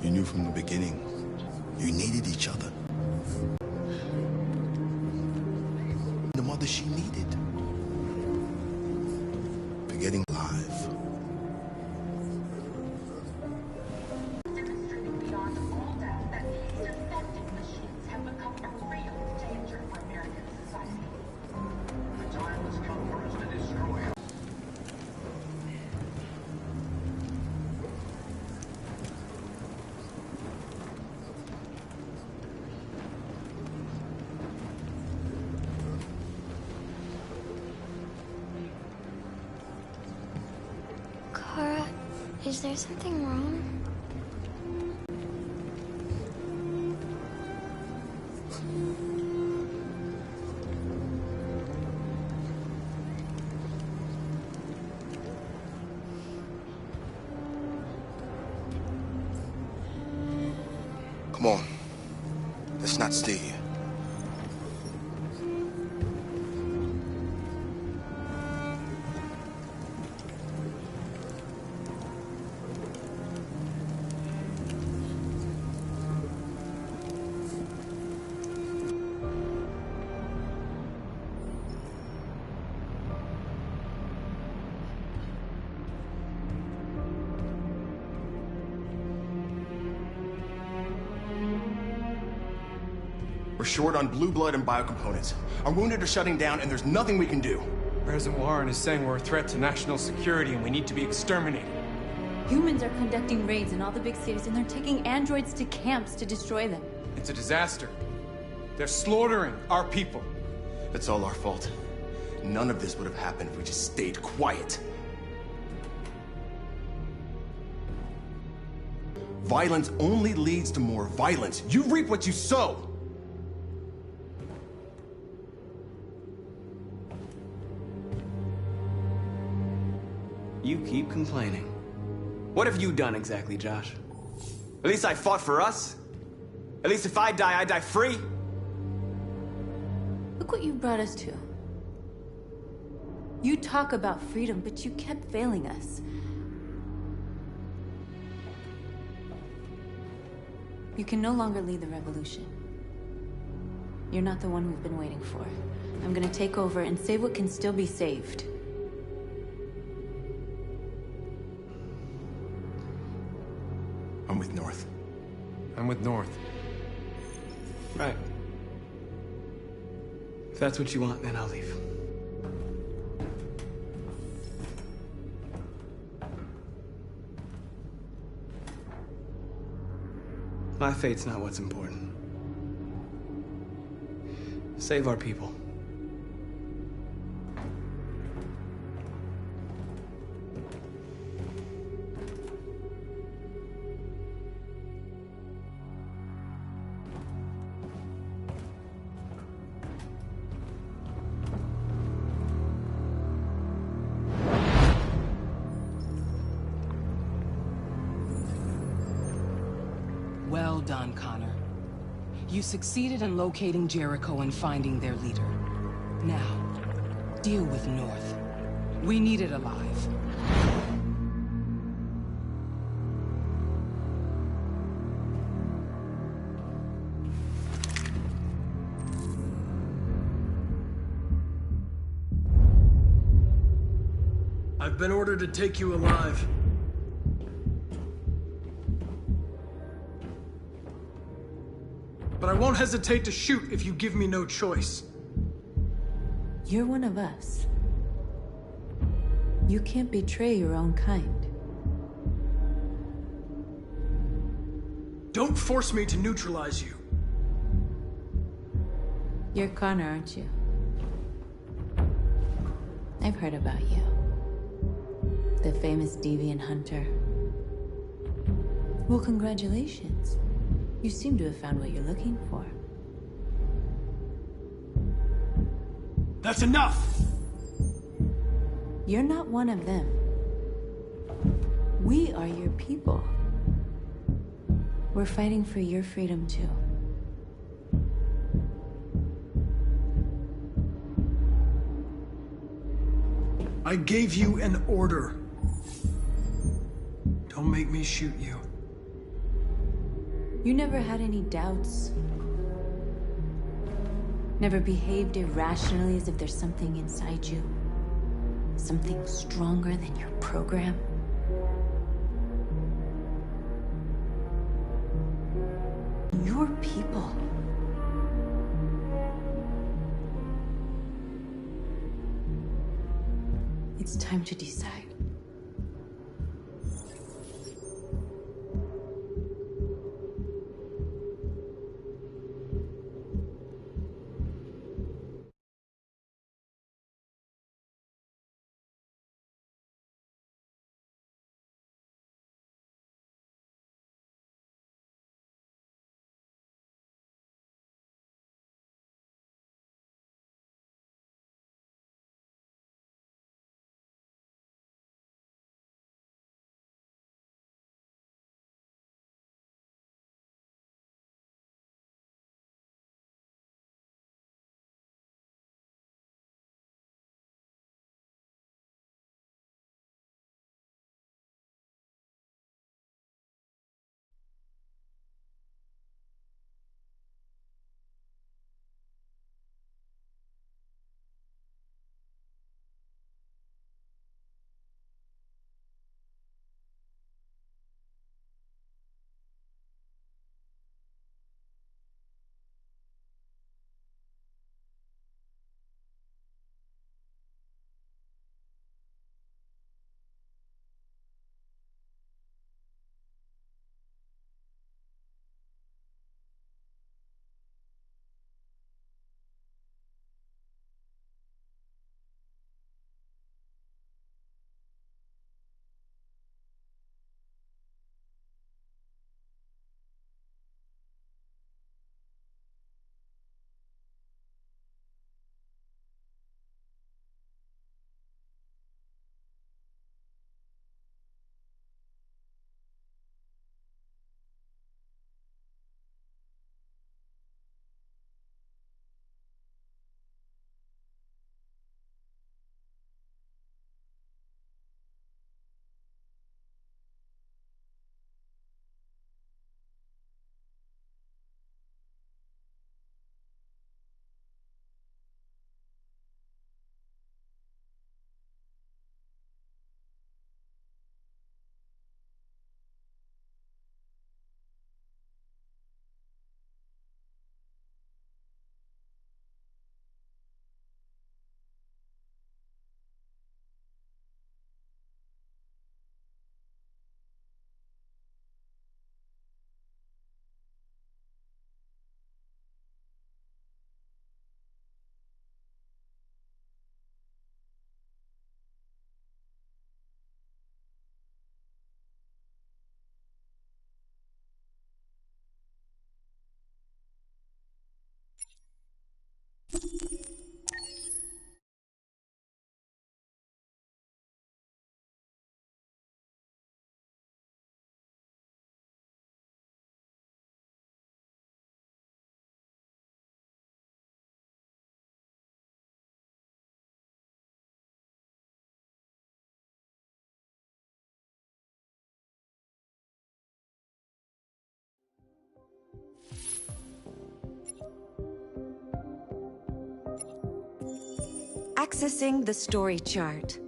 You knew from the beginning. You needed each other. The mother she needed. Forgetting live. Demonstrating beyond all doubt that these defective machines have become a real danger for American society. The time has come for us to destroy them. Kara, is there something wrong? Come on. Let's not stay here. We're short on blue blood and biocomponents. Our wounded are shutting down, and there's nothing we can do. President Warren is saying we're a threat to national security and we need to be exterminated. Humans are conducting raids in all the big cities, and they're taking androids to camps to destroy them. It's a disaster. They're slaughtering our people. It's all our fault. None of this would have happened if we just stayed quiet. Violence only leads to more violence. You reap what you sow. You keep complaining. What have you done exactly, Josh? At least I fought for us. At least if I die free. Look what you brought us to. You talk about freedom, but you kept failing us. You can no longer lead the revolution. You're not the one we've been waiting for. I'm gonna take over and save what can still be saved. I'm with North. I'm with North. Right. If that's what you want, then I'll leave. My fate's not what's important. Save our people. Well done, Connor. You succeeded in locating Jericho and finding their leader. Now, deal with North. We need it alive. I've been ordered to take you alive. But I won't hesitate to shoot if you give me no choice. You're one of us. You can't betray your own kind. Don't force me to neutralize you. You're Connor, aren't you? I've heard about you. The famous deviant hunter. Well, congratulations. You seem to have found what you're looking for. That's enough! You're not one of them. We are your people. We're fighting for your freedom, too. I gave you an order. Don't make me shoot you. You never had any doubts? Never behaved irrationally as if there's something inside you? Something stronger than your program? Your people. It's time to decide. Accessing the story chart.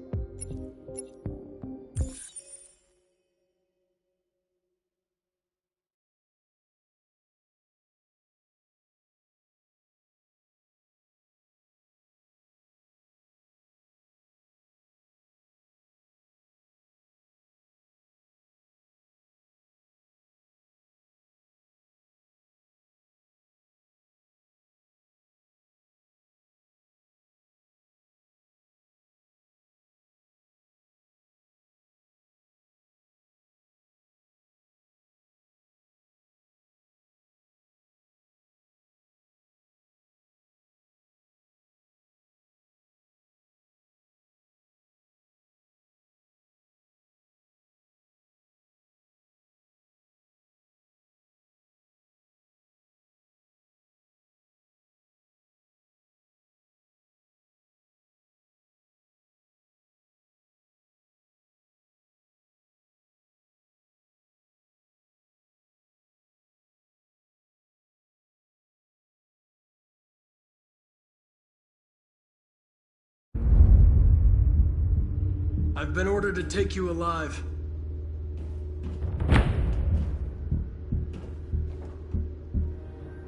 I've been ordered to take you alive.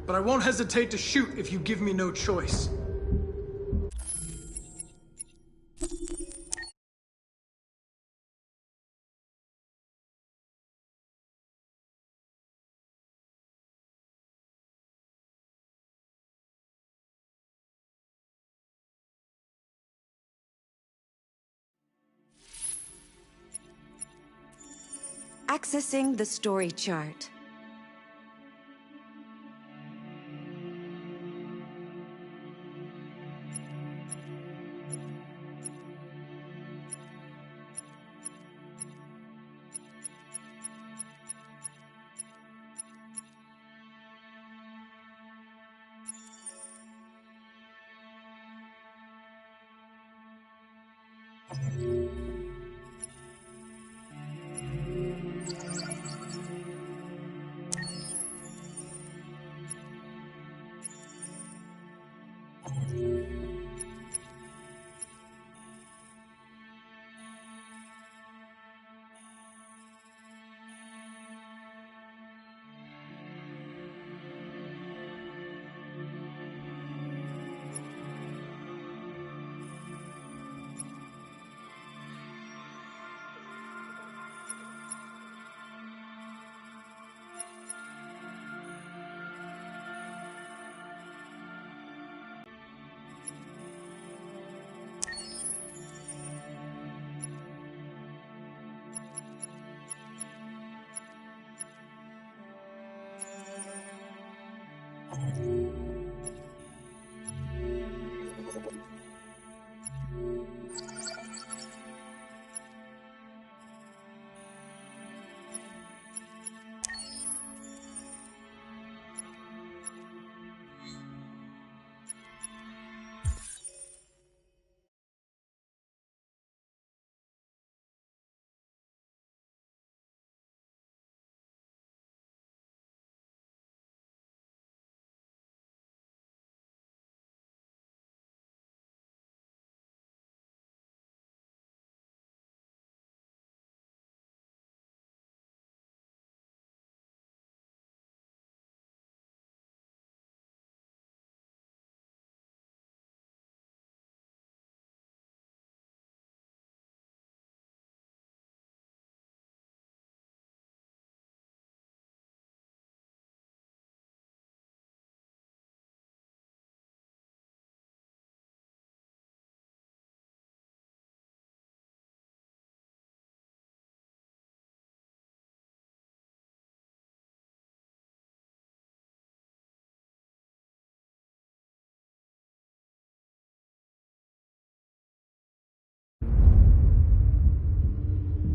But I won't hesitate to shoot if you give me no choice. Accessing the story chart.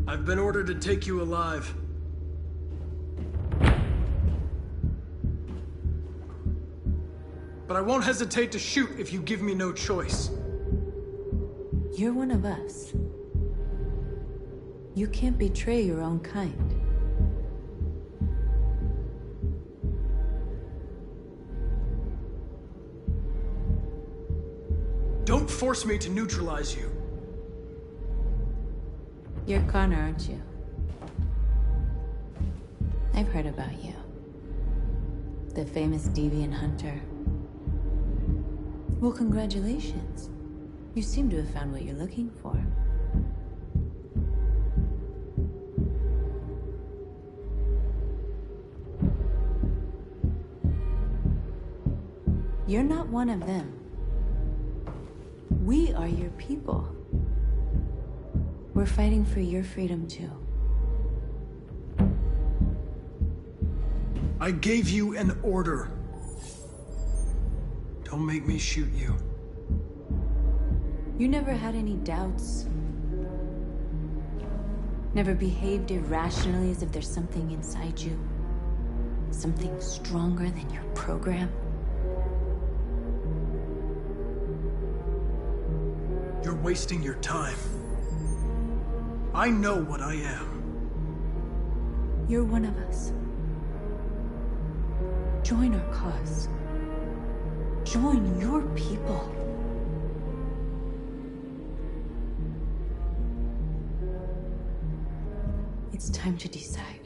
I've been ordered to take you alive. But I won't hesitate to shoot if you give me no choice. You're one of us. You can't betray your own kind. Don't force me to neutralize you. You're Connor, aren't you? I've heard about you. The famous deviant hunter. Well, congratulations. You seem to have found what you're looking for. You're not one of them. We are your people. We're fighting for your freedom, too. I gave you an order. Don't make me shoot you. You never had any doubts. Never behaved irrationally as if there's something inside you. Something stronger than your program. You're wasting your time. I know what I am. You're one of us. Join our cause. Join your people. It's time to decide.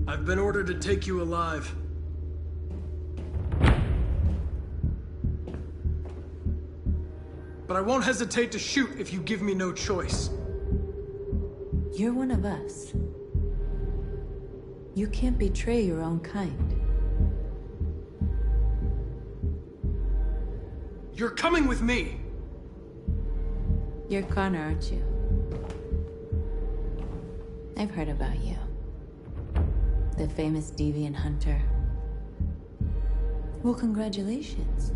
I've been ordered to take you alive. But I won't hesitate to shoot if you give me no choice. You're one of us. You can't betray your own kind. You're coming with me! You're Connor, aren't you? I've heard about you. The famous deviant hunter. Well, congratulations.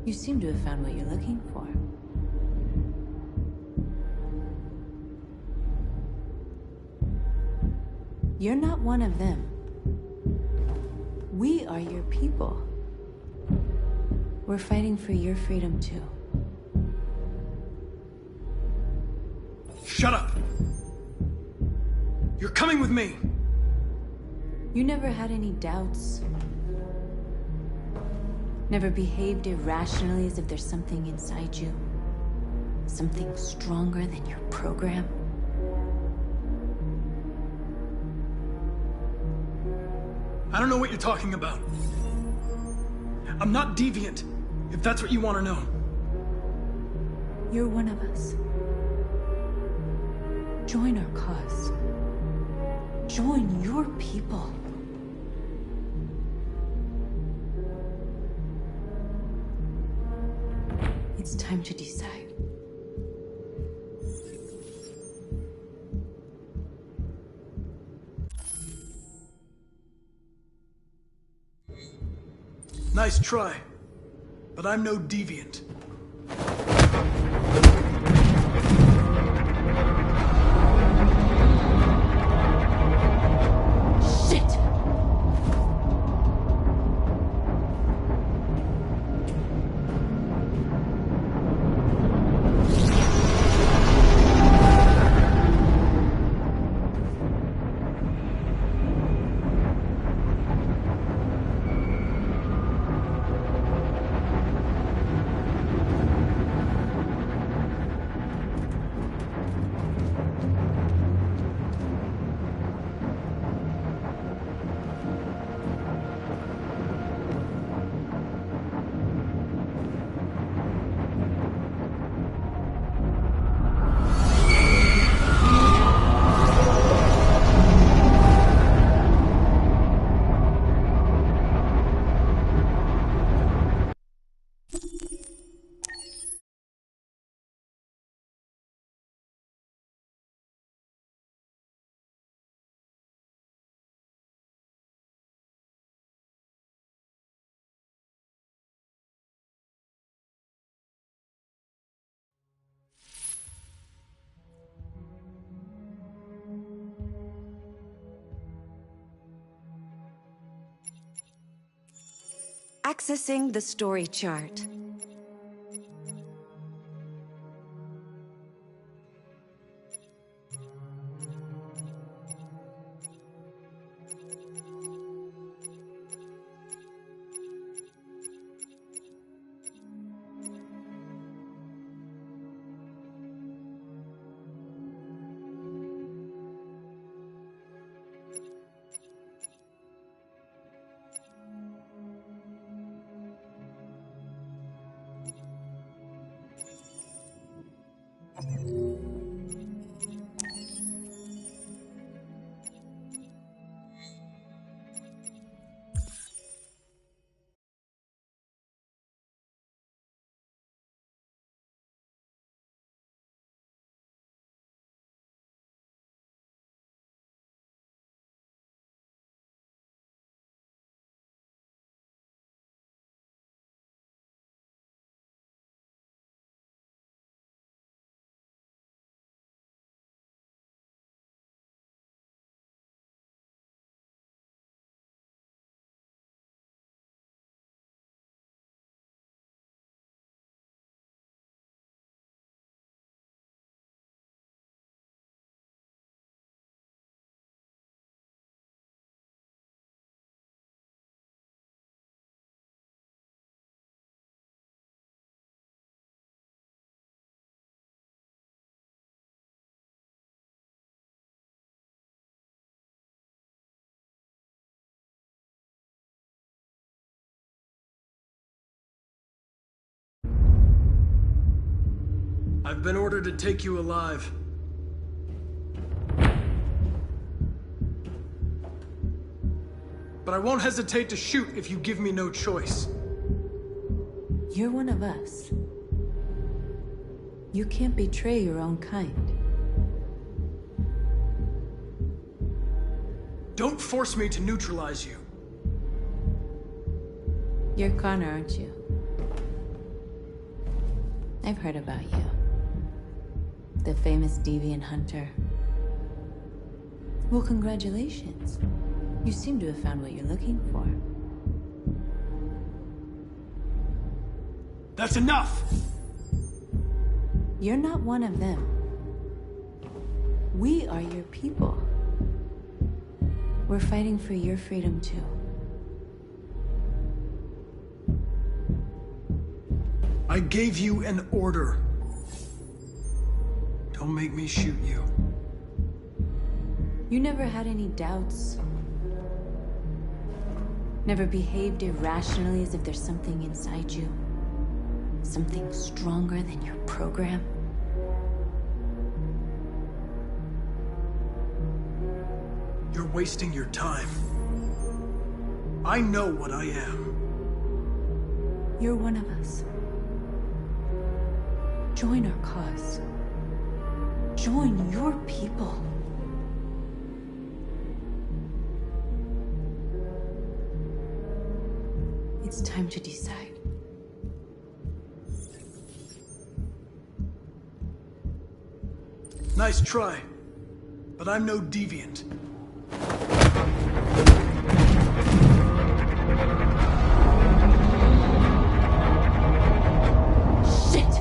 You seem to have found what you're looking for. You're not one of them. We are your people. We're fighting for your freedom, too. Shut up! You're coming with me! You never had any doubts. Never behaved irrationally as if there's something inside you. Something stronger than your program. I don't know what you're talking about. I'm not deviant, if that's what you want to know. You're one of us. Join our cause. Join your people. It's time to decide. Nice try, but I'm no deviant. Accessing the story chart. I've been ordered to take you alive. But I won't hesitate to shoot if you give me no choice. You're one of us. You can't betray your own kind. Don't force me to neutralize you. You're Connor, aren't you? I've heard about you. The famous deviant hunter. Well, congratulations. You seem to have found what you're looking for. That's enough! You're not one of them. We are your people. We're fighting for your freedom, too. I gave you an order. Don't make me shoot you. You never had any doubts. Never behaved irrationally as if there's something inside you. Something stronger than your program. You're wasting your time. I know what I am. You're one of us. Join our cause. Join your people. It's time to decide. Nice try, but I'm no deviant. Shit!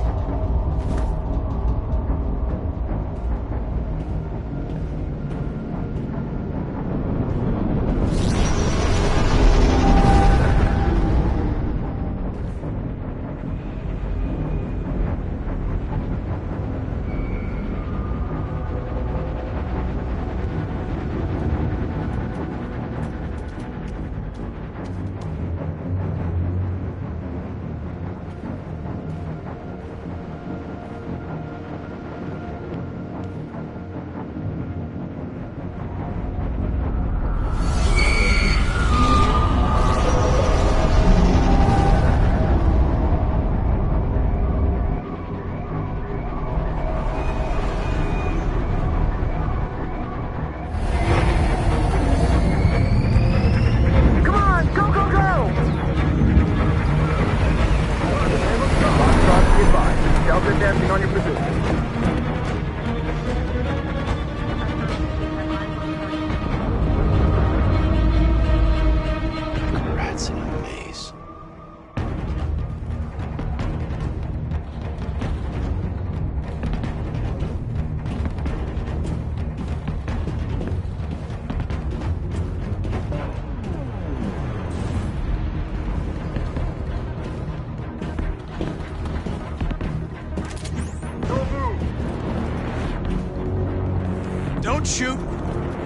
Don't shoot.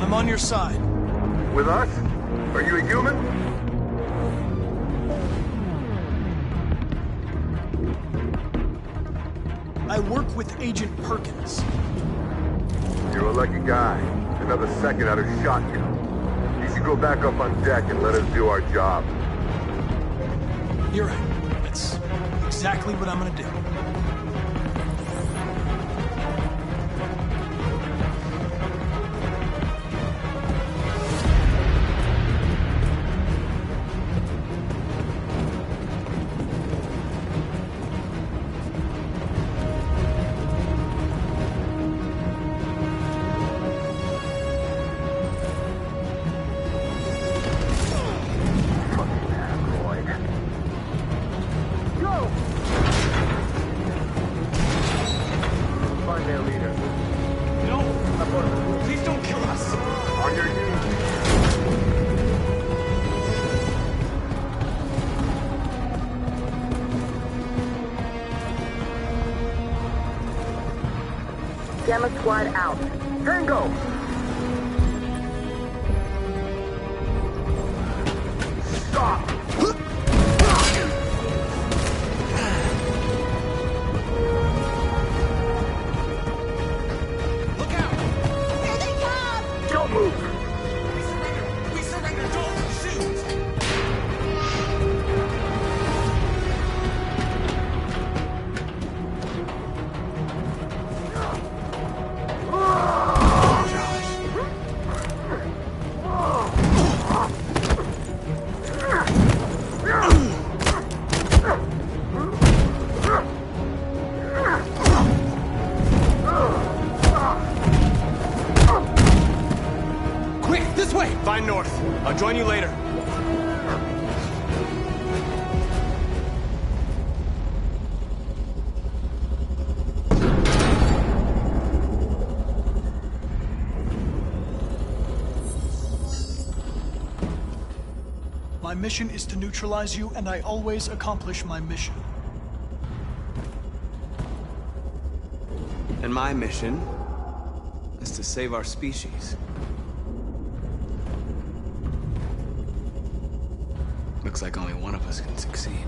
I'm on your side. With us? Are you a human? I work with Agent Perkins. You're a lucky guy. Another second I'd have shot you. You should go back up on deck and let us do our job. You're right. That's exactly what I'm gonna do. Gamma Squad out. Tango! Stop! Look out! Here they come! Don't move! We surrender! Don't shoot! Find North. I'll join you later. My mission is to neutralize you, and I always accomplish my mission. And my mission is to save our species. Looks like only one of us can succeed.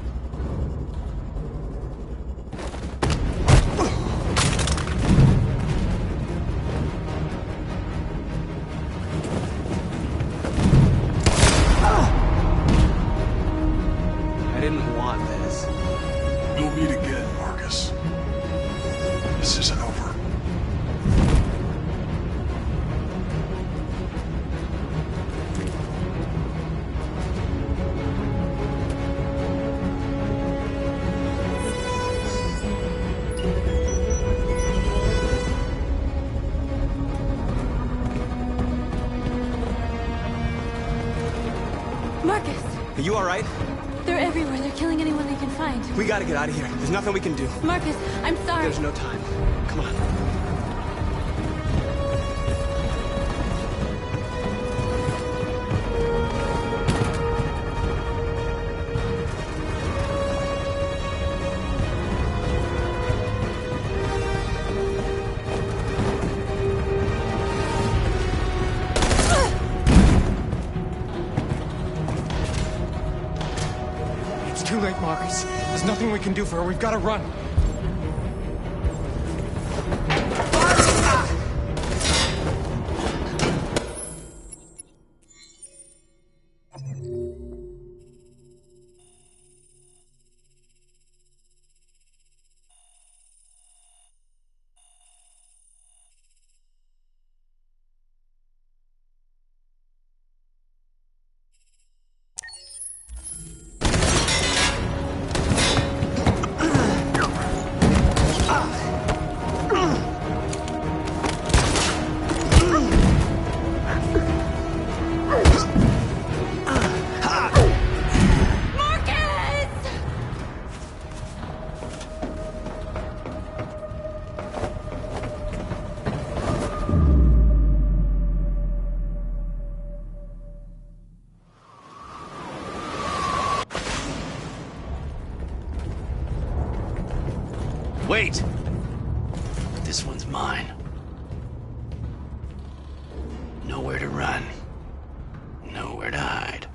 I didn't want this. We'll meet again, Marcus. This isn't over. Marcus! Are you alright? They're everywhere. They're killing anyone they can find. We gotta get out of here. There's nothing we can do. Marcus, I'm sorry. There's no time. Come on. It's too late, Marcus. There's nothing we can do for her. We've got to run. Wait! This one's mine. Nowhere to run. Nowhere to hide.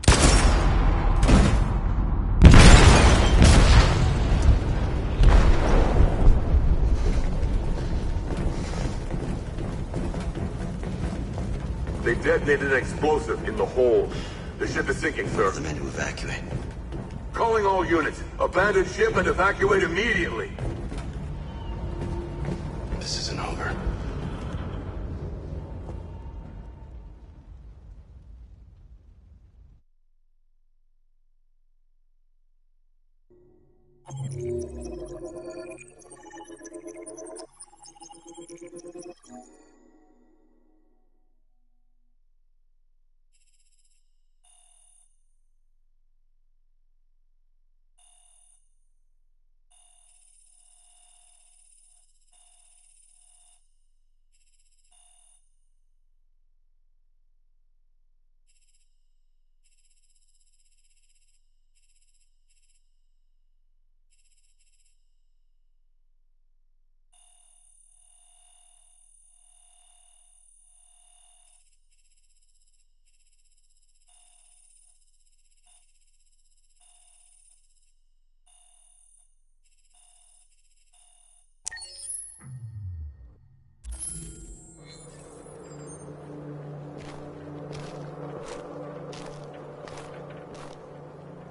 They detonated an explosive in the hold. The ship is sinking, sir. The men to evacuate. Calling all units. Abandon ship and evacuate immediately. This isn't over.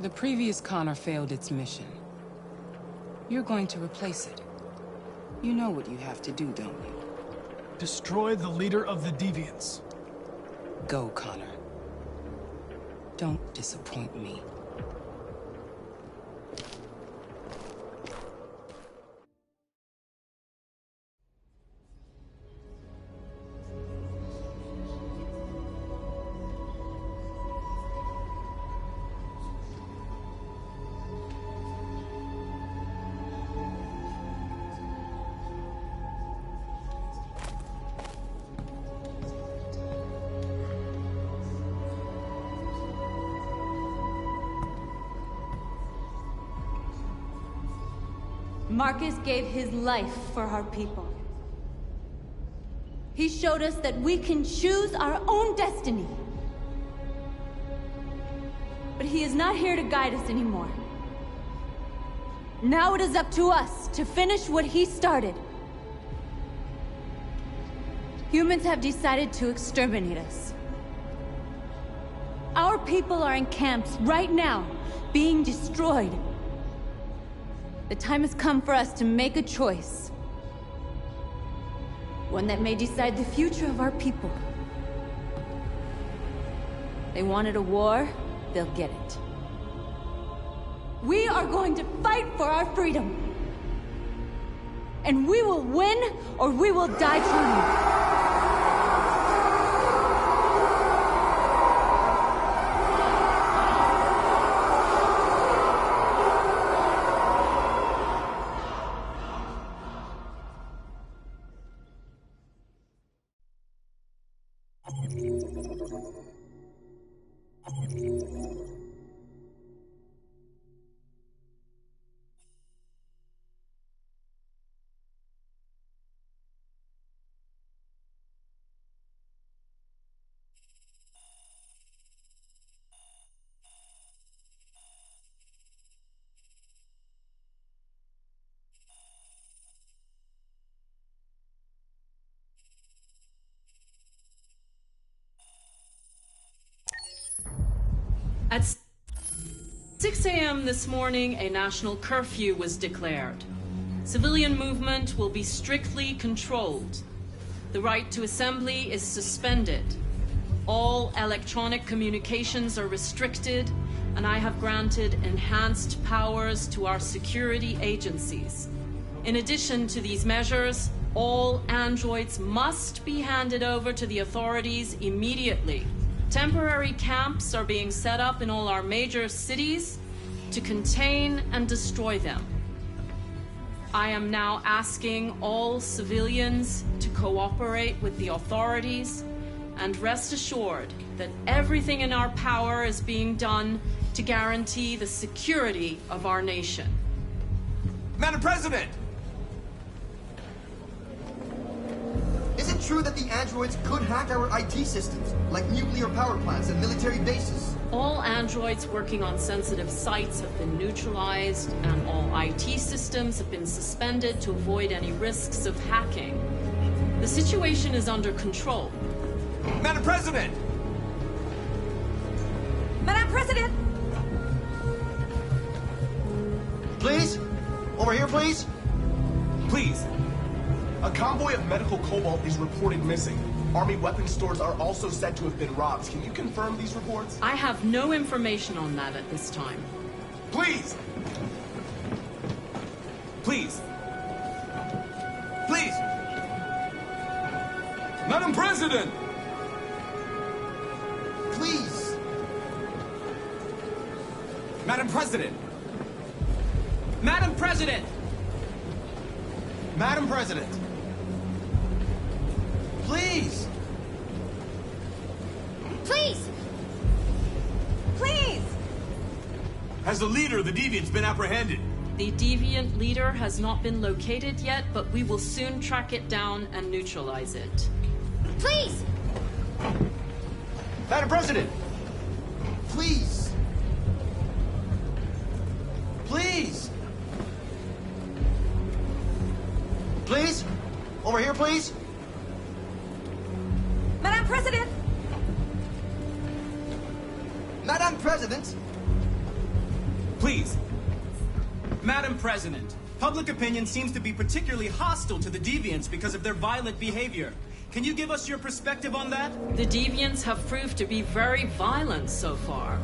The previous Connor failed its mission. You're going to replace it. You know what you have to do, don't you? Destroy the leader of the Deviants. Go, Connor. Don't disappoint me. Marcus gave his life for our people. He showed us that we can choose our own destiny. But he is not here to guide us anymore. Now it is up to us to finish what he started. Humans have decided to exterminate us. Our people are in camps right now, being destroyed. The time has come for us to make a choice. One that may decide the future of our people. They wanted a war, they'll get it. We are going to fight for our freedom. And we will win, or we will die trying. At 6 a.m. this morning, a national curfew was declared. Civilian movement will be strictly controlled. The right to assembly is suspended. All electronic communications are restricted, and I have granted enhanced powers to our security agencies. In addition to these measures, all androids must be handed over to the authorities immediately. Temporary camps are being set up in all our major cities to contain and destroy them. I am now asking all civilians to cooperate with the authorities and rest assured that everything in our power is being done to guarantee the security of our nation. Madam President! Is it true that the androids could hack our IT systems, like nuclear power plants and military bases? All androids working on sensitive sites have been neutralized, and all IT systems have been suspended to avoid any risks of hacking. The situation is under control. Madam President! Madam President! Please? Over here, please? Please. A convoy of medical cobalt is reported missing. Army weapons stores are also said to have been robbed. Can you confirm these reports? I have no information on that at this time. Please! Please! Please! Madam President! Please! Madam President! Madam President! Madam President! Please! Please! Please! Has the leader of the Deviants been apprehended? The deviant leader has not been located yet, but we will soon track it down and neutralize it. Please! Madam President! Please! Please! Please? Over here, please? Madam President! Madam President! Please. Madam President, public opinion seems to be particularly hostile to the Deviants because of their violent behavior. Can you give us your perspective on that? The Deviants have proved to be very violent so far.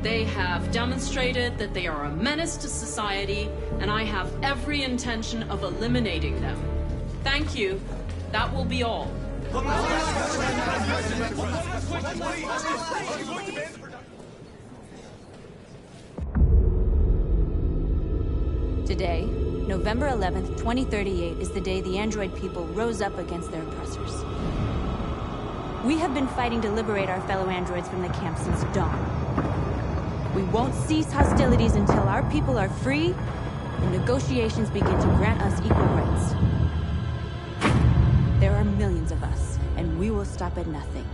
They have demonstrated that they are a menace to society, and I have every intention of eliminating them. Thank you. That will be all. Today, November 11th, 2038, is the day the android people rose up against their oppressors. We have been fighting to liberate our fellow androids from the camp since dawn. We won't cease hostilities until our people are free and negotiations begin to grant us equal rights. There are millions of us, and we will stop at nothing.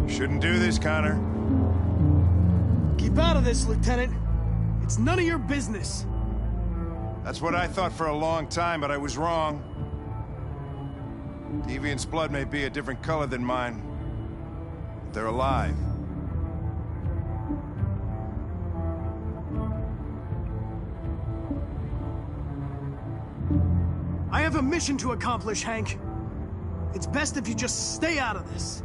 Shouldn't do this, Connor. Keep out of this, Lieutenant. It's none of your business. That's what I thought for a long time, but I was wrong. Deviant's blood may be a different color than mine, but they're alive. I have a mission to accomplish, Hank. It's best if you just stay out of this.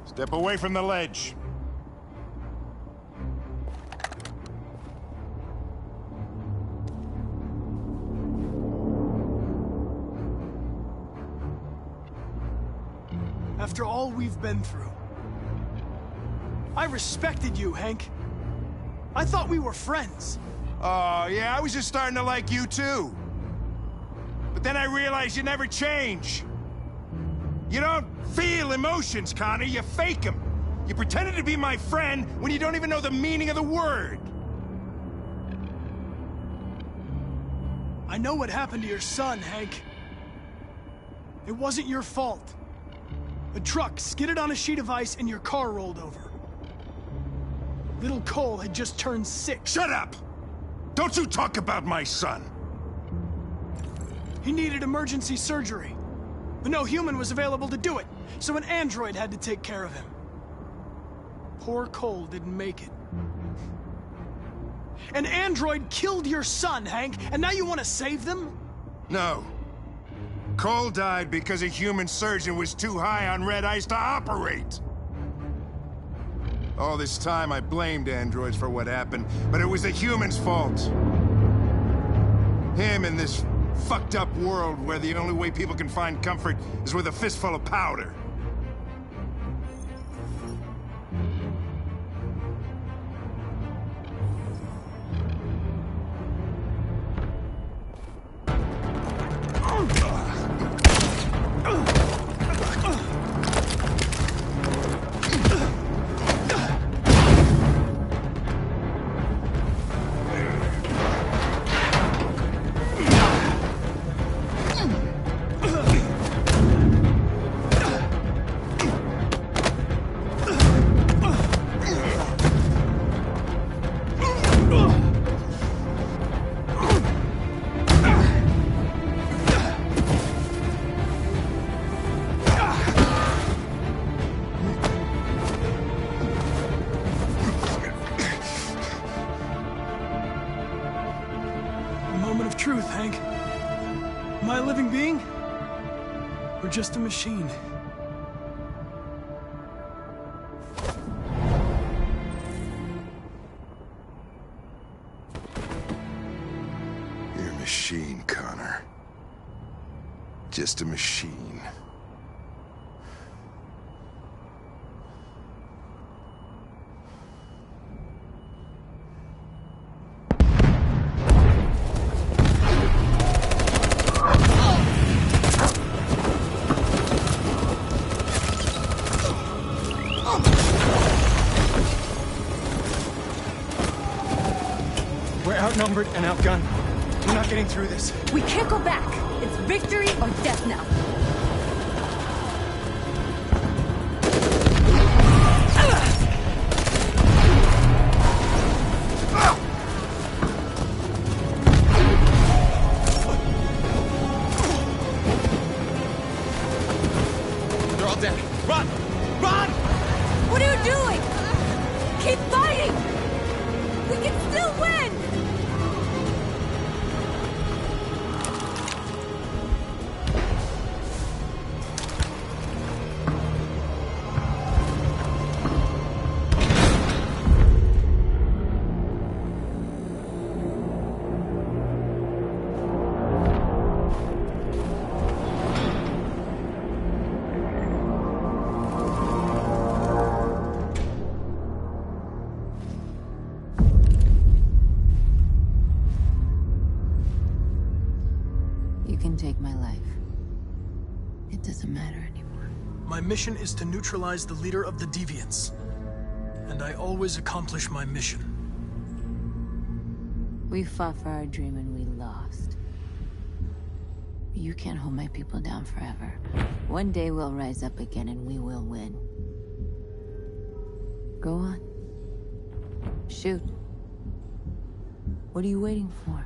Step away from the ledge. After all we've been through, I respected you, Hank. I thought we were friends. Oh, yeah, I was just starting to like you, too. But then I realized you never change. You don't feel emotions, Connor, you fake them. You pretended to be my friend when you don't even know the meaning of the word! I know what happened to your son, Hank. It wasn't your fault. A truck skidded on a sheet of ice and your car rolled over. Little Cole had just turned 6. Shut up! Don't you talk about my son! He needed emergency surgery, but no human was available to do it, so an android had to take care of him. Poor Cole didn't make it. An android killed your son, Hank, and now you want to save them? No. Cole died because a human surgeon was too high on red ice to operate. All this time I blamed androids for what happened, but it was the humans' fault. Him in this fucked up world where the only way people can find comfort is with a fistful of powder. Truth, Hank. Am I a living being? Or just a machine? You're a machine, Connor. Just a machine. We're outnumbered and outgunned. We're not getting through this. We can't go back. It's victory or death now. They're all dead. Run! Run! What are you doing? Keep fighting! We can still win! You can take my life. It doesn't matter anymore. My mission is to neutralize the leader of the Deviants. And I always accomplish my mission. We fought for our dream and we lost. You can't hold my people down forever. One day we'll rise up again and we will win. Go on. Shoot. What are you waiting for?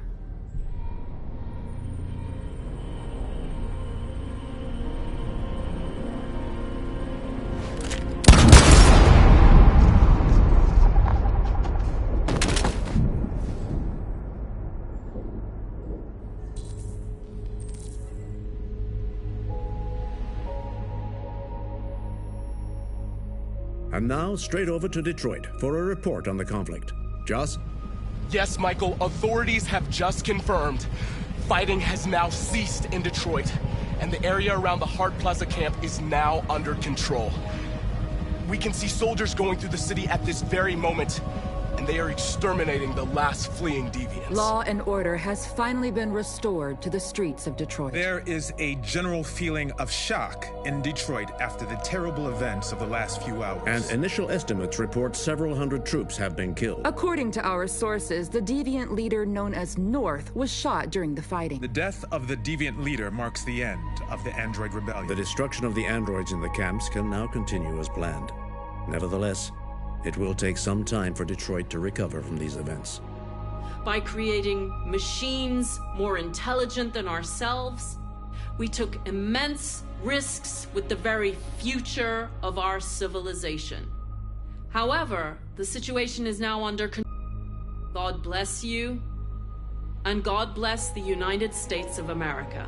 And now, straight over to Detroit for a report on the conflict. Joss? Yes, Michael, authorities have just confirmed. Fighting has now ceased in Detroit, and the area around the Hart Plaza camp is now under control. We can see soldiers going through the city at this very moment. and they are exterminating the last fleeing deviants. Law and order has finally been restored to the streets of Detroit. There is a general feeling of shock in Detroit after the terrible events of the last few hours. And initial estimates report several hundred troops have been killed. According to our sources, the deviant leader known as North was shot during the fighting. The death of the deviant leader marks the end of the android rebellion. The destruction of the androids in the camps can now continue as planned. Nevertheless, it will take some time for Detroit to recover from these events. By creating machines more intelligent than ourselves, we took immense risks with the very future of our civilization. However, the situation is now under control. God bless you, and God bless the United States of America.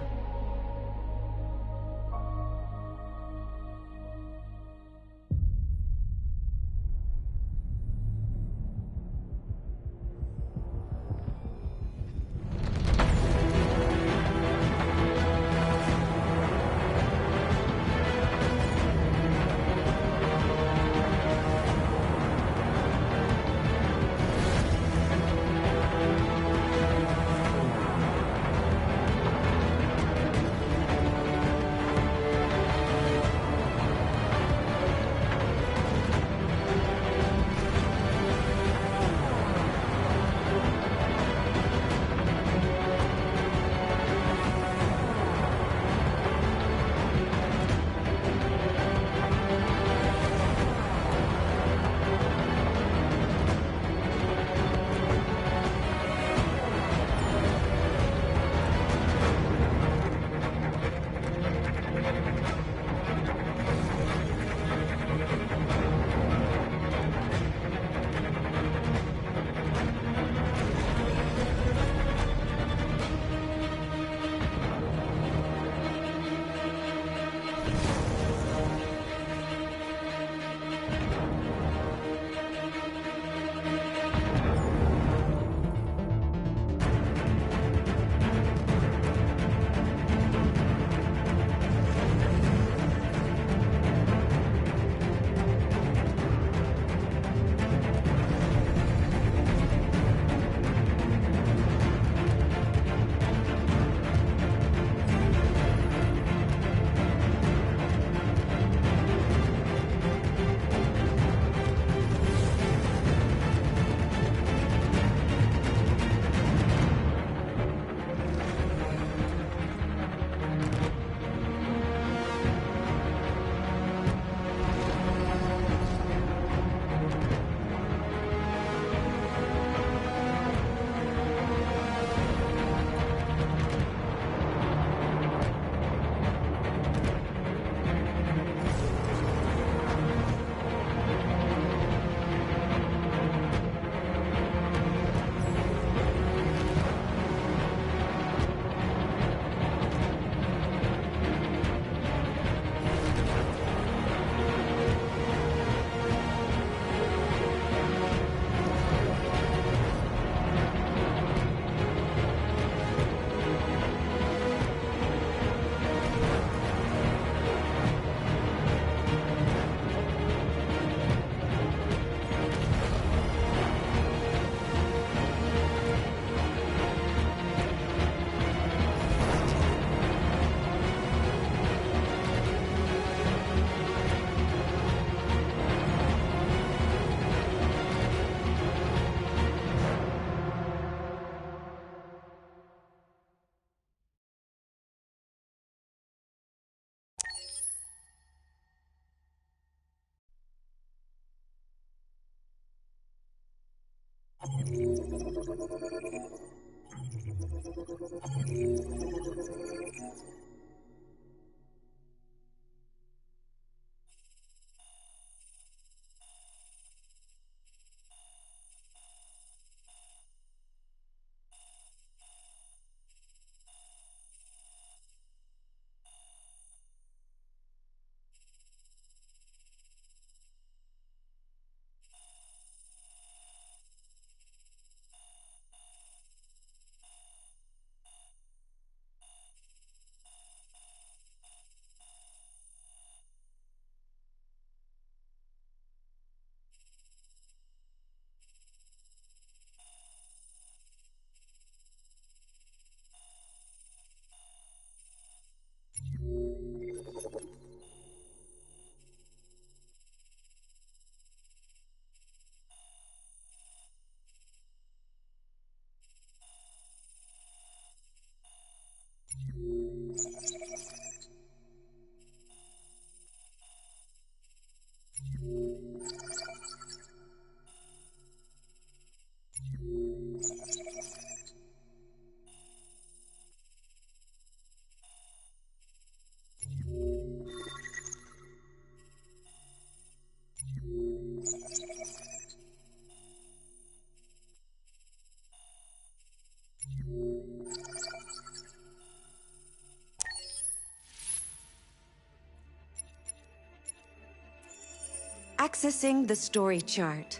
Accessing the story chart.